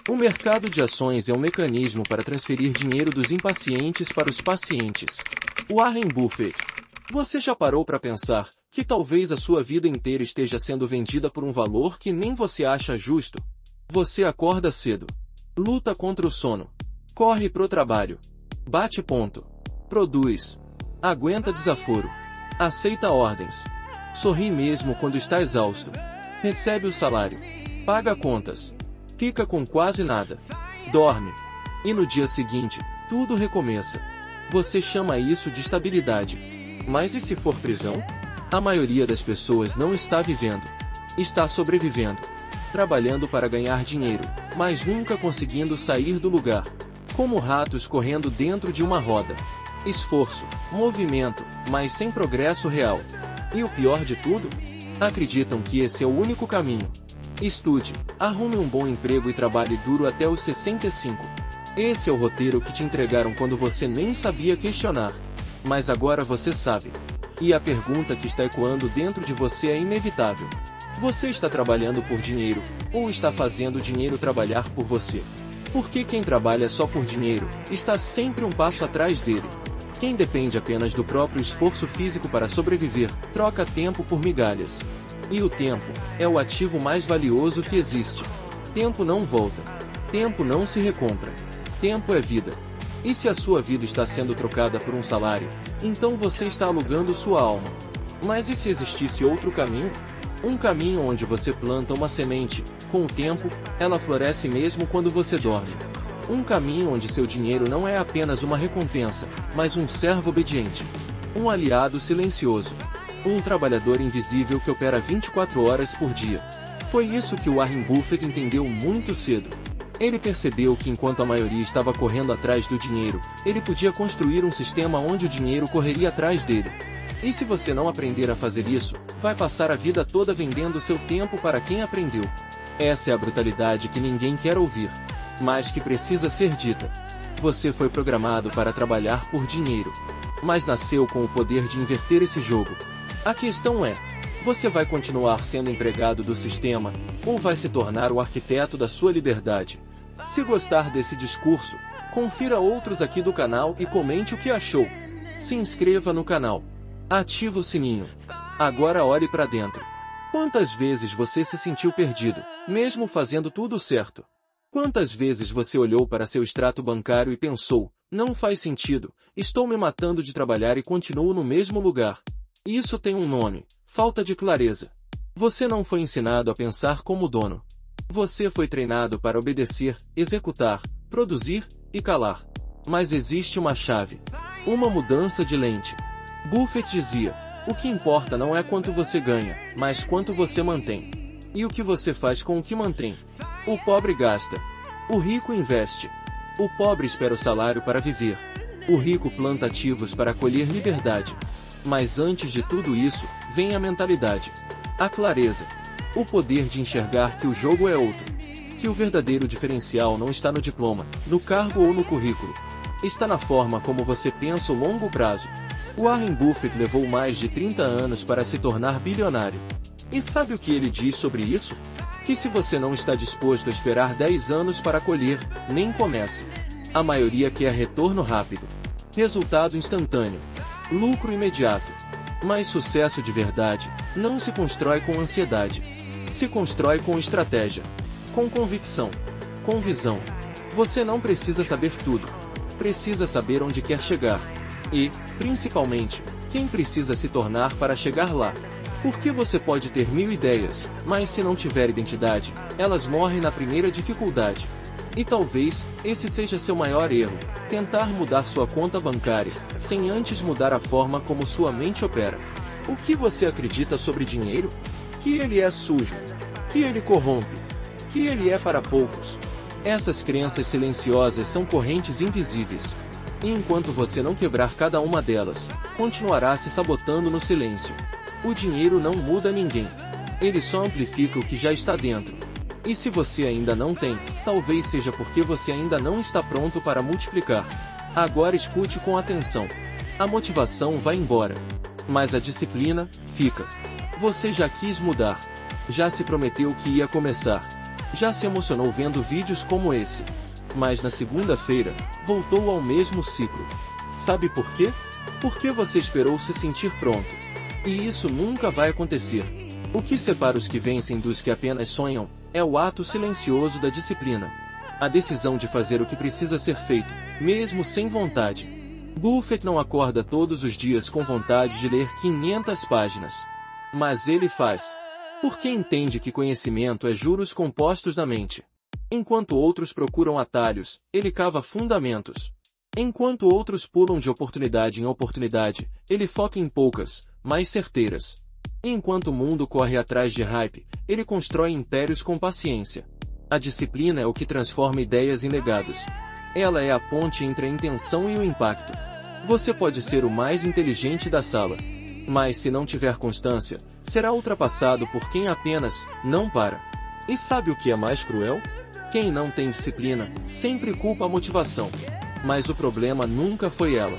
O mercado de ações é um mecanismo para transferir dinheiro dos impacientes para os pacientes. Warren Buffett. Você já parou para pensar que talvez a sua vida inteira esteja sendo vendida por um valor que nem você acha justo? Você acorda cedo, luta contra o sono, corre pro trabalho, bate ponto, produz, aguenta desaforo, aceita ordens, sorri mesmo quando está exausto, recebe o salário, paga contas, fica com quase nada, dorme, e no dia seguinte, tudo recomeça. Você chama isso de estabilidade. Mas e se for prisão? A maioria das pessoas não está vivendo, está sobrevivendo, trabalhando para ganhar dinheiro, mas nunca conseguindo sair do lugar, como ratos correndo dentro de uma roda. Esforço, movimento, mas sem progresso real. E o pior de tudo? Acreditam que esse é o único caminho. Estude, arrume um bom emprego e trabalhe duro até os 65. Esse é o roteiro que te entregaram quando você nem sabia questionar. Mas agora você sabe. E a pergunta que está ecoando dentro de você é inevitável. Você está trabalhando por dinheiro, ou está fazendo o dinheiro trabalhar por você? Porque quem trabalha só por dinheiro, está sempre um passo atrás dele. Quem depende apenas do próprio esforço físico para sobreviver, troca tempo por migalhas. E o tempo é o ativo mais valioso que existe. Tempo não volta. Tempo não se recompra. Tempo é vida. E se a sua vida está sendo trocada por um salário, então você está alugando sua alma. Mas e se existisse outro caminho? Um caminho onde você planta uma semente, com o tempo, ela floresce mesmo quando você dorme. Um caminho onde seu dinheiro não é apenas uma recompensa, mas um servo obediente. Um aliado silencioso. Um trabalhador invisível que opera 24 horas por dia. Foi isso que Warren Buffett entendeu muito cedo. Ele percebeu que enquanto a maioria estava correndo atrás do dinheiro, ele podia construir um sistema onde o dinheiro correria atrás dele. E se você não aprender a fazer isso, vai passar a vida toda vendendo seu tempo para quem aprendeu. Essa é a brutalidade que ninguém quer ouvir, mas que precisa ser dita. Você foi programado para trabalhar por dinheiro, mas nasceu com o poder de inverter esse jogo. A questão é, você vai continuar sendo empregado do sistema, ou vai se tornar o arquiteto da sua liberdade? Se gostar desse discurso, confira outros aqui do canal e comente o que achou. Se inscreva no canal. Ativa o sininho. Agora olhe para dentro. Quantas vezes você se sentiu perdido, mesmo fazendo tudo certo? Quantas vezes você olhou para seu extrato bancário e pensou, não faz sentido, estou me matando de trabalhar e continuo no mesmo lugar? Isso tem um nome, falta de clareza. Você não foi ensinado a pensar como dono. Você foi treinado para obedecer, executar, produzir e calar. Mas existe uma chave. Uma mudança de lente. Buffett dizia, o que importa não é quanto você ganha, mas quanto você mantém. E o que você faz com o que mantém. O pobre gasta. O rico investe. O pobre espera o salário para viver. O rico planta ativos para colher liberdade. Mas antes de tudo isso, vem a mentalidade. A clareza. O poder de enxergar que o jogo é outro. Que o verdadeiro diferencial não está no diploma, no cargo ou no currículo. Está na forma como você pensa o longo prazo. Warren Buffett levou mais de 30 anos para se tornar bilionário. E sabe o que ele diz sobre isso? Que se você não está disposto a esperar 10 anos para colher, nem comece. A maioria quer retorno rápido. Resultado instantâneo. Lucro imediato. Mas sucesso de verdade não se constrói com ansiedade. Se constrói com estratégia. Com convicção. Com visão. Você não precisa saber tudo. Precisa saber onde quer chegar. E, principalmente, quem precisa se tornar para chegar lá. Porque você pode ter 1000 ideias, mas se não tiver identidade, elas morrem na primeira dificuldade. E talvez, esse seja seu maior erro, tentar mudar sua conta bancária, sem antes mudar a forma como sua mente opera. O que você acredita sobre dinheiro? Que ele é sujo. Que ele corrompe. Que ele é para poucos. Essas crenças silenciosas são correntes invisíveis. E enquanto você não quebrar cada uma delas, continuará se sabotando no silêncio. O dinheiro não muda ninguém. Ele só amplifica o que já está dentro. E se você ainda não tem, talvez seja porque você ainda não está pronto para multiplicar. Agora escute com atenção. A motivação vai embora. Mas a disciplina, fica. Você já quis mudar. Já se prometeu que ia começar. Já se emocionou vendo vídeos como esse. Mas na segunda-feira, voltou ao mesmo ciclo. Sabe por quê? Porque você esperou se sentir pronto. E isso nunca vai acontecer. O que separa os que vencem dos que apenas sonham é o ato silencioso da disciplina. A decisão de fazer o que precisa ser feito, mesmo sem vontade. Buffett não acorda todos os dias com vontade de ler 500 páginas. Mas ele faz. Porque entende que conhecimento é juros compostos na mente. Enquanto outros procuram atalhos, ele cava fundamentos. Enquanto outros pulam de oportunidade em oportunidade, ele foca em poucas, mais certeiras. Enquanto o mundo corre atrás de hype, ele constrói impérios com paciência. A disciplina é o que transforma ideias em legados. Ela é a ponte entre a intenção e o impacto. Você pode ser o mais inteligente da sala, mas se não tiver constância, será ultrapassado por quem apenas não para. E sabe o que é mais cruel? Quem não tem disciplina sempre culpa a motivação. Mas o problema nunca foi ela.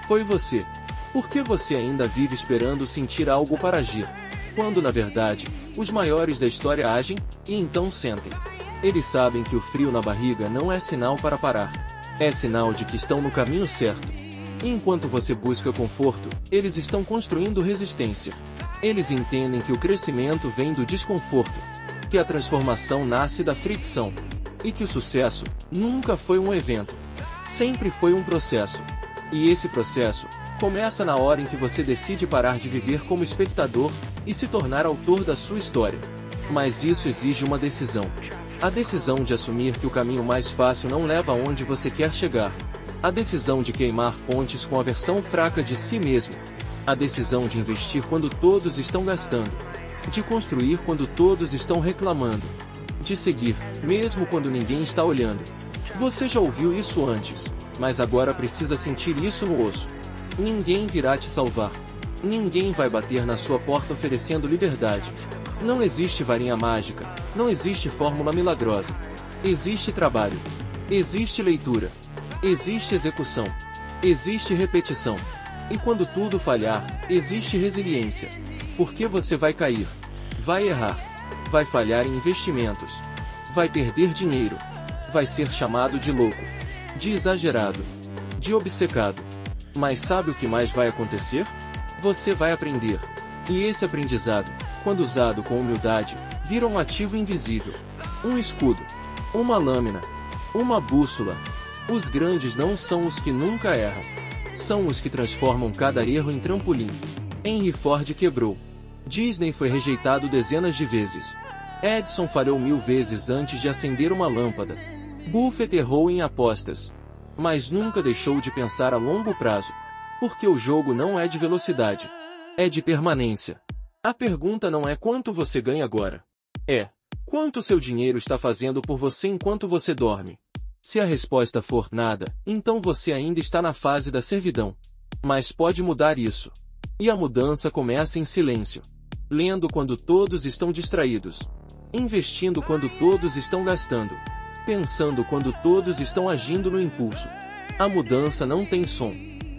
Foi você. Porque você ainda vive esperando sentir algo para agir, quando na verdade, os maiores da história agem, e então sentem. Eles sabem que o frio na barriga não é sinal para parar. É sinal de que estão no caminho certo. E enquanto você busca conforto, eles estão construindo resistência. Eles entendem que o crescimento vem do desconforto, que a transformação nasce da fricção, e que o sucesso nunca foi um evento. Sempre foi um processo. E esse processo começa na hora em que você decide parar de viver como espectador e se tornar autor da sua história. Mas isso exige uma decisão. A decisão de assumir que o caminho mais fácil não leva aonde você quer chegar. A decisão de queimar pontes com a versão fraca de si mesmo. A decisão de investir quando todos estão gastando. De construir quando todos estão reclamando. De seguir, mesmo quando ninguém está olhando. Você já ouviu isso antes, mas agora precisa sentir isso no osso. Ninguém virá te salvar. Ninguém vai bater na sua porta oferecendo liberdade. Não existe varinha mágica, não existe fórmula milagrosa. Existe trabalho. Existe leitura. Existe execução. Existe repetição. E quando tudo falhar, existe resiliência. Porque você vai cair. Vai errar. Vai falhar em investimentos. Vai perder dinheiro. Vai ser chamado de louco. De exagerado. De obcecado. Mas sabe o que mais vai acontecer? Você vai aprender. E esse aprendizado, quando usado com humildade, vira um ativo invisível. Um escudo. Uma lâmina. Uma bússola. Os grandes não são os que nunca erram. São os que transformam cada erro em trampolim. Henry Ford quebrou. Disney foi rejeitado dezenas de vezes. Edison falhou 1000 vezes antes de acender uma lâmpada. Buffett errou em apostas. Mas nunca deixou de pensar a longo prazo. Porque o jogo não é de velocidade. É de permanência. A pergunta não é quanto você ganha agora. É, quanto seu dinheiro está fazendo por você enquanto você dorme. Se a resposta for nada, então você ainda está na fase da servidão. Mas pode mudar isso. E a mudança começa em silêncio. Lendo quando todos estão distraídos. Investindo quando todos estão gastando. Pensando quando todos estão agindo no impulso. A mudança não tem som.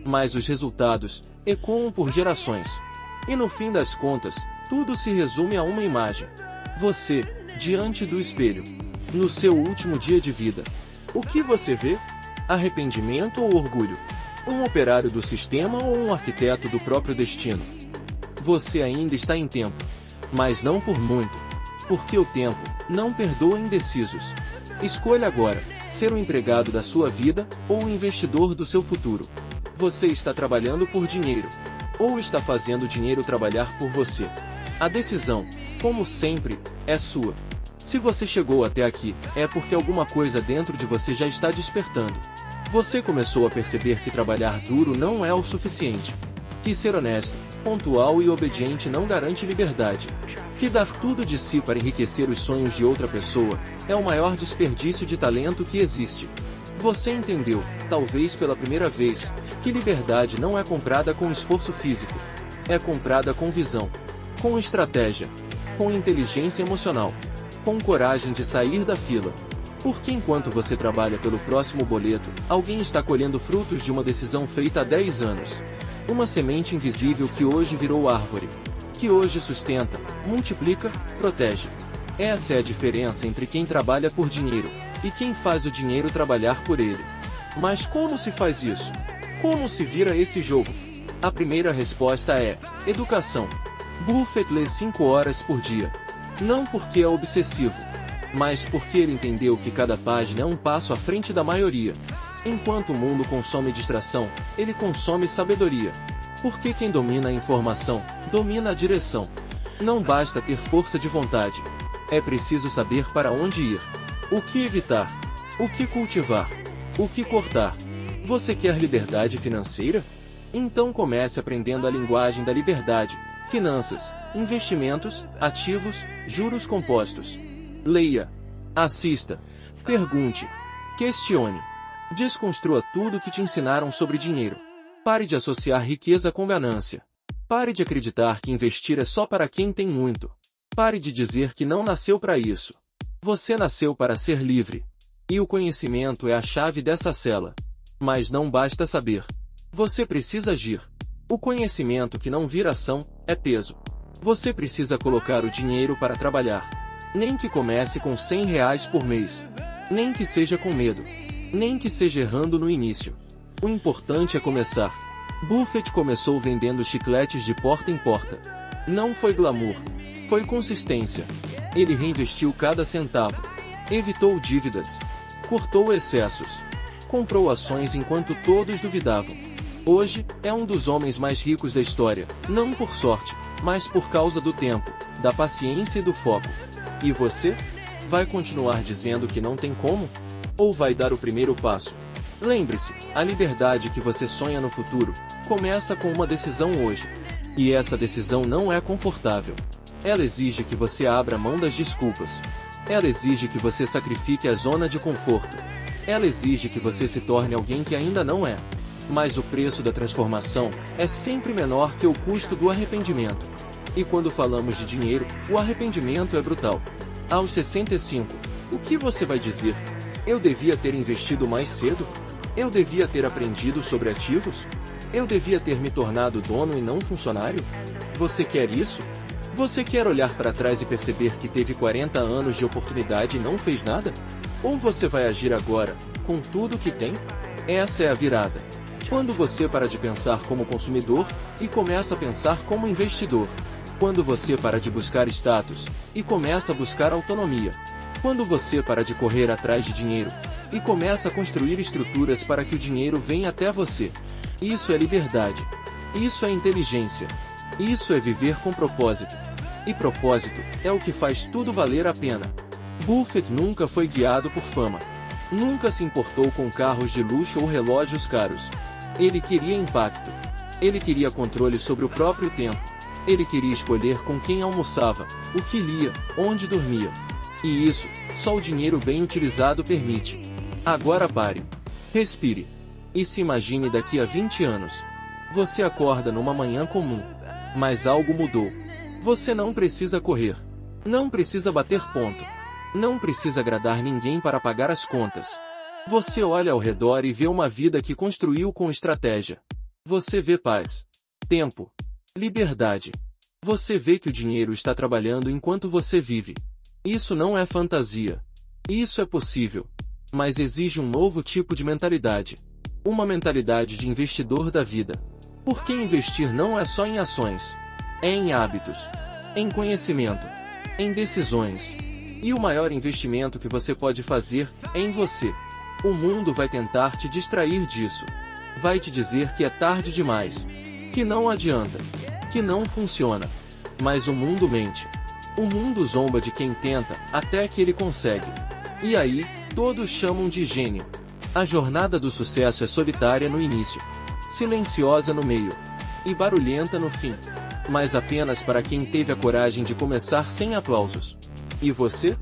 Mas os resultados ecoam por gerações. E no fim das contas, tudo se resume a uma imagem. Você, diante do espelho. No seu último dia de vida. O que você vê? Arrependimento ou orgulho? Um operário do sistema ou um arquiteto do próprio destino? Você ainda está em tempo. Mas não por muito. Porque o tempo não perdoa indecisos. Escolha agora, ser o empregado da sua vida ou o investidor do seu futuro. Você está trabalhando por dinheiro. Ou está fazendo o dinheiro trabalhar por você. A decisão, como sempre, é sua. Se você chegou até aqui, é porque alguma coisa dentro de você já está despertando. Você começou a perceber que trabalhar duro não é o suficiente. Que ser honesto, pontual e obediente não garante liberdade. Que dar tudo de si para enriquecer os sonhos de outra pessoa é o maior desperdício de talento que existe. Você entendeu, talvez pela primeira vez, que liberdade não é comprada com esforço físico. É comprada com visão, com estratégia, com inteligência emocional, com coragem de sair da fila. Porque enquanto você trabalha pelo próximo boleto, alguém está colhendo frutos de uma decisão feita há 10 anos. Uma semente invisível que hoje virou árvore. Que hoje sustenta, multiplica, protege. Essa é a diferença entre quem trabalha por dinheiro e quem faz o dinheiro trabalhar por ele. Mas como se faz isso? Como se vira esse jogo? A primeira resposta é educação. Buffett lê 5 horas por dia. Não porque é obsessivo, mas porque ele entendeu que cada página é um passo à frente da maioria. Enquanto o mundo consome distração, ele consome sabedoria. Porque quem domina a informação, domina a direção. Não basta ter força de vontade. É preciso saber para onde ir. O que evitar? O que cultivar? O que cortar? Você quer liberdade financeira? Então comece aprendendo a linguagem da liberdade, finanças, investimentos, ativos, juros compostos. Leia, assista, pergunte, questione. Desconstrua tudo que te ensinaram sobre dinheiro. Pare de associar riqueza com ganância. Pare de acreditar que investir é só para quem tem muito. Pare de dizer que não nasceu para isso. Você nasceu para ser livre. E o conhecimento é a chave dessa cela. Mas não basta saber. Você precisa agir. O conhecimento que não vira ação é peso. Você precisa colocar o dinheiro para trabalhar. Nem que comece com R$100 por mês. Nem que seja com medo. Nem que seja errando no início. O importante é começar. Buffett começou vendendo chicletes de porta em porta. Não foi glamour. Foi consistência. Ele reinvestiu cada centavo. Evitou dívidas. Cortou excessos. Comprou ações enquanto todos duvidavam. Hoje, é um dos homens mais ricos da história, não por sorte, mas por causa do tempo, da paciência e do foco. E você? Vai continuar dizendo que não tem como? Ou vai dar o primeiro passo? Lembre-se, a liberdade que você sonha no futuro, começa com uma decisão hoje. E essa decisão não é confortável. Ela exige que você abra mão das desculpas. Ela exige que você sacrifique a zona de conforto. Ela exige que você se torne alguém que ainda não é. Mas o preço da transformação é sempre menor que o custo do arrependimento. E quando falamos de dinheiro, o arrependimento é brutal. Aos 65, o que você vai dizer? Eu devia ter investido mais cedo? Eu devia ter aprendido sobre ativos? Eu devia ter me tornado dono e não funcionário? Você quer isso? Você quer olhar para trás e perceber que teve 40 anos de oportunidade e não fez nada? Ou você vai agir agora, com tudo que tem? Essa é a virada. Quando você para de pensar como consumidor e começa a pensar como investidor. Quando você para de buscar status e começa a buscar autonomia. Quando você para de correr atrás de dinheiro e começa a construir estruturas para que o dinheiro venha até você. Isso é liberdade. Isso é inteligência. Isso é viver com propósito. E propósito é o que faz tudo valer a pena. Buffett nunca foi guiado por fama. Nunca se importou com carros de luxo ou relógios caros. Ele queria impacto. Ele queria controle sobre o próprio tempo. Ele queria escolher com quem almoçava, o que lia, onde dormia. E isso, só o dinheiro bem utilizado permite. Agora pare. Respire. E se imagine daqui a 20 anos. Você acorda numa manhã comum. Mas algo mudou. Você não precisa correr. Não precisa bater ponto. Não precisa agradar ninguém para pagar as contas. Você olha ao redor e vê uma vida que construiu com estratégia. Você vê paz, tempo, liberdade. Você vê que o dinheiro está trabalhando enquanto você vive. Isso não é fantasia. Isso é possível. Mas exige um novo tipo de mentalidade. Uma mentalidade de investidor da vida. Porque investir não é só em ações. É em hábitos. Em conhecimento. Em decisões. E o maior investimento que você pode fazer é em você. O mundo vai tentar te distrair disso. Vai te dizer que é tarde demais. Que não adianta. Que não funciona. Mas o mundo mente. O mundo zomba de quem tenta, até que ele consegue. E aí, todos chamam de gênio. A jornada do sucesso é solitária no início. Silenciosa no meio. E barulhenta no fim. Mas apenas para quem teve a coragem de começar sem aplausos. E você?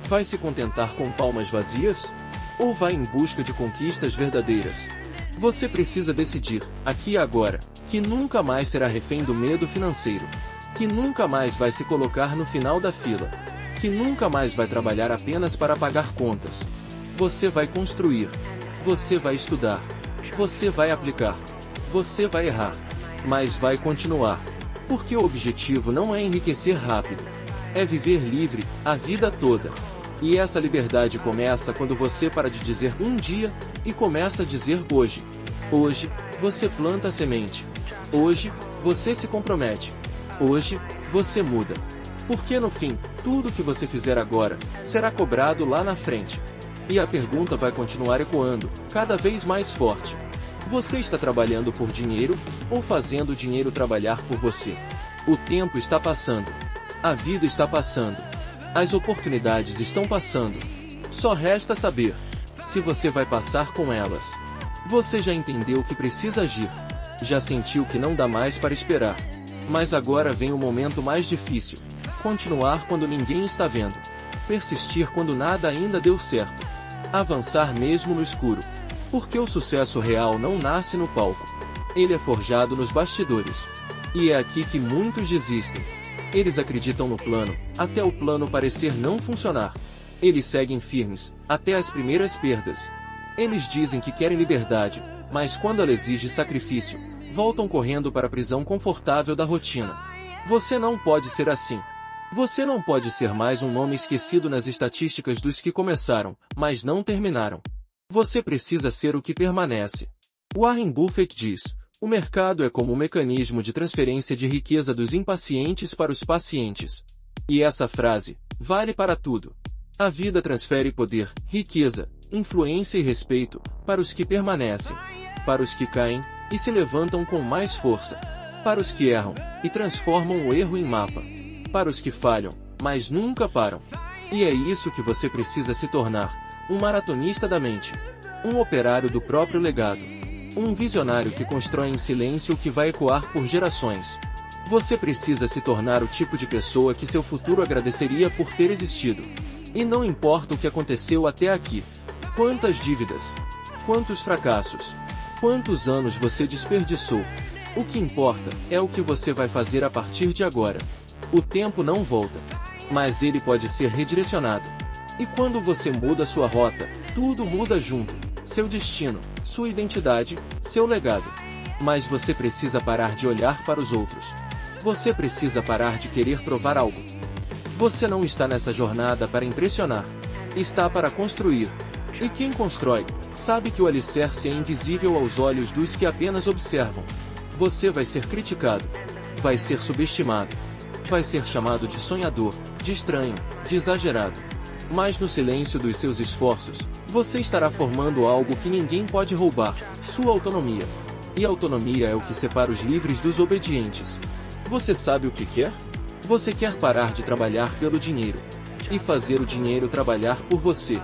Vai se contentar com palmas vazias? Ou vai em busca de conquistas verdadeiras? Você precisa decidir, aqui e agora, que nunca mais será refém do medo financeiro. Que nunca mais vai se colocar no final da fila. Que nunca mais vai trabalhar apenas para pagar contas. Você vai construir. Você vai estudar. Você vai aplicar. Você vai errar. Mas vai continuar. Porque o objetivo não é enriquecer rápido. é viver livre, a vida toda. E essa liberdade começa quando você para de dizer um dia, e começa a dizer hoje. Hoje, você planta a semente. Hoje, você se compromete. Hoje, você muda. Porque no fim, tudo que você fizer agora, será cobrado lá na frente. E a pergunta vai continuar ecoando, cada vez mais forte. Você está trabalhando por dinheiro, ou fazendo o dinheiro trabalhar por você? O tempo está passando. A vida está passando. As oportunidades estão passando. Só resta saber se você vai passar com elas. Você já entendeu que precisa agir. Já sentiu que não dá mais para esperar. Mas agora vem o momento mais difícil. Continuar quando ninguém está vendo. Persistir quando nada ainda deu certo. Avançar mesmo no escuro. Porque o sucesso real não nasce no palco. Ele é forjado nos bastidores. E é aqui que muitos desistem. Eles acreditam no plano, até o plano parecer não funcionar. Eles seguem firmes, até as primeiras perdas. Eles dizem que querem liberdade, mas quando ela exige sacrifício, voltam correndo para a prisão confortável da rotina. Você não pode ser assim. Você não pode ser mais um nome esquecido nas estatísticas dos que começaram, mas não terminaram. Você precisa ser o que permanece. Warren Buffett diz: o mercado é como um mecanismo de transferência de riqueza dos impacientes para os pacientes. E essa frase vale para tudo. A vida transfere poder, riqueza, influência e respeito para os que permanecem, para os que caem e se levantam com mais força, para os que erram e transformam o erro em mapa, para os que falham, mas nunca param. E é isso que você precisa se tornar: um maratonista da mente, um operário do próprio legado, um visionário que constrói em silêncio o que vai ecoar por gerações. Você precisa se tornar o tipo de pessoa que seu futuro agradeceria por ter existido. E não importa o que aconteceu até aqui. Quantas dívidas, quantos fracassos, quantos anos você desperdiçou. O que importa é o que você vai fazer a partir de agora. O tempo não volta, mas ele pode ser redirecionado. E quando você muda sua rota, tudo muda junto. Seu destino, sua identidade, seu legado. Mas você precisa parar de olhar para os outros. Você precisa parar de querer provar algo. Você não está nessa jornada para impressionar. Está para construir. E quem constrói, sabe que o alicerce é invisível aos olhos dos que apenas observam. Você vai ser criticado. Vai ser subestimado. Vai ser chamado de sonhador, de estranho, de exagerado. Mas no silêncio dos seus esforços, você estará formando algo que ninguém pode roubar: sua autonomia. E autonomia é o que separa os livres dos obedientes. Você sabe o que quer? Você quer parar de trabalhar pelo dinheiro e fazer o dinheiro trabalhar por você.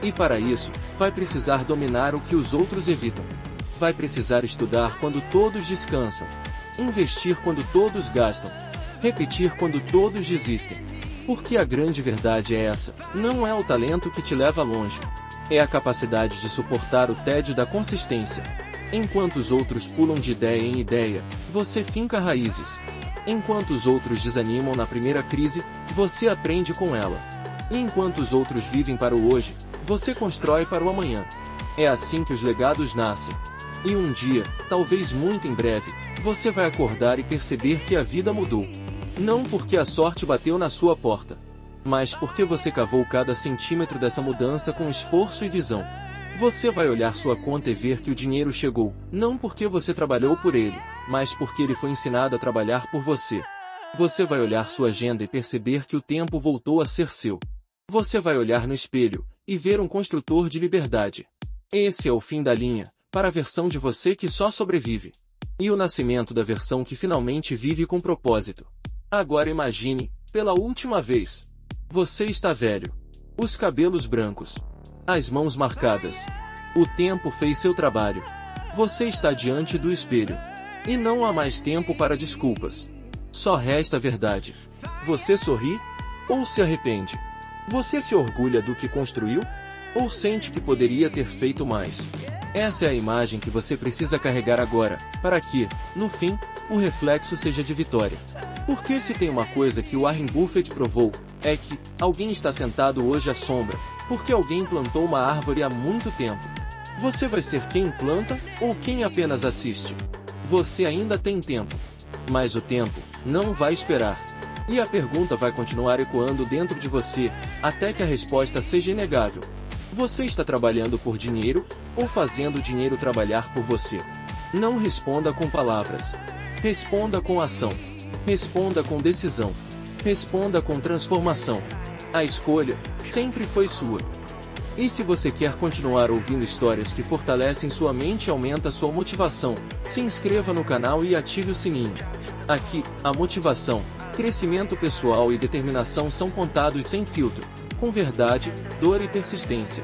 E para isso, vai precisar dominar o que os outros evitam. Vai precisar estudar quando todos descansam, investir quando todos gastam, repetir quando todos desistem. Porque a grande verdade é essa: não é o talento que te leva longe. É a capacidade de suportar o tédio da consistência. Enquanto os outros pulam de ideia em ideia, você finca raízes. Enquanto os outros desanimam na primeira crise, você aprende com ela. E enquanto os outros vivem para o hoje, você constrói para o amanhã. É assim que os legados nascem. E um dia, talvez muito em breve, você vai acordar e perceber que a vida mudou. Não porque a sorte bateu na sua porta, mas porque você cavou cada centímetro dessa mudança com esforço e visão. Você vai olhar sua conta e ver que o dinheiro chegou, não porque você trabalhou por ele, mas porque ele foi ensinado a trabalhar por você. Você vai olhar sua agenda e perceber que o tempo voltou a ser seu. Você vai olhar no espelho e ver um construtor de liberdade. Esse é o fim da linha, para a versão de você que só sobrevive. E o nascimento da versão que finalmente vive com propósito. Agora imagine, pela última vez. Você está velho. Os cabelos brancos. As mãos marcadas. O tempo fez seu trabalho. Você está diante do espelho. E não há mais tempo para desculpas. Só resta a verdade. Você sorri? Ou se arrepende? Você se orgulha do que construiu? Ou sente que poderia ter feito mais? Essa é a imagem que você precisa carregar agora, para que, no fim, o reflexo seja de vitória. Porque se tem uma coisa que o Warren Buffett provou, é que alguém está sentado hoje à sombra, porque alguém plantou uma árvore há muito tempo. Você vai ser quem planta, ou quem apenas assiste? Você ainda tem tempo. Mas o tempo não vai esperar. E a pergunta vai continuar ecoando dentro de você, até que a resposta seja inegável. Você está trabalhando por dinheiro, ou fazendo o dinheiro trabalhar por você? Não responda com palavras. Responda com ação. Responda com decisão. Responda com transformação. A escolha sempre foi sua. E se você quer continuar ouvindo histórias que fortalecem sua mente e aumenta sua motivação, se inscreva no canal e ative o sininho. Aqui, a motivação, crescimento pessoal e determinação são contados sem filtro, com verdade, dor e persistência.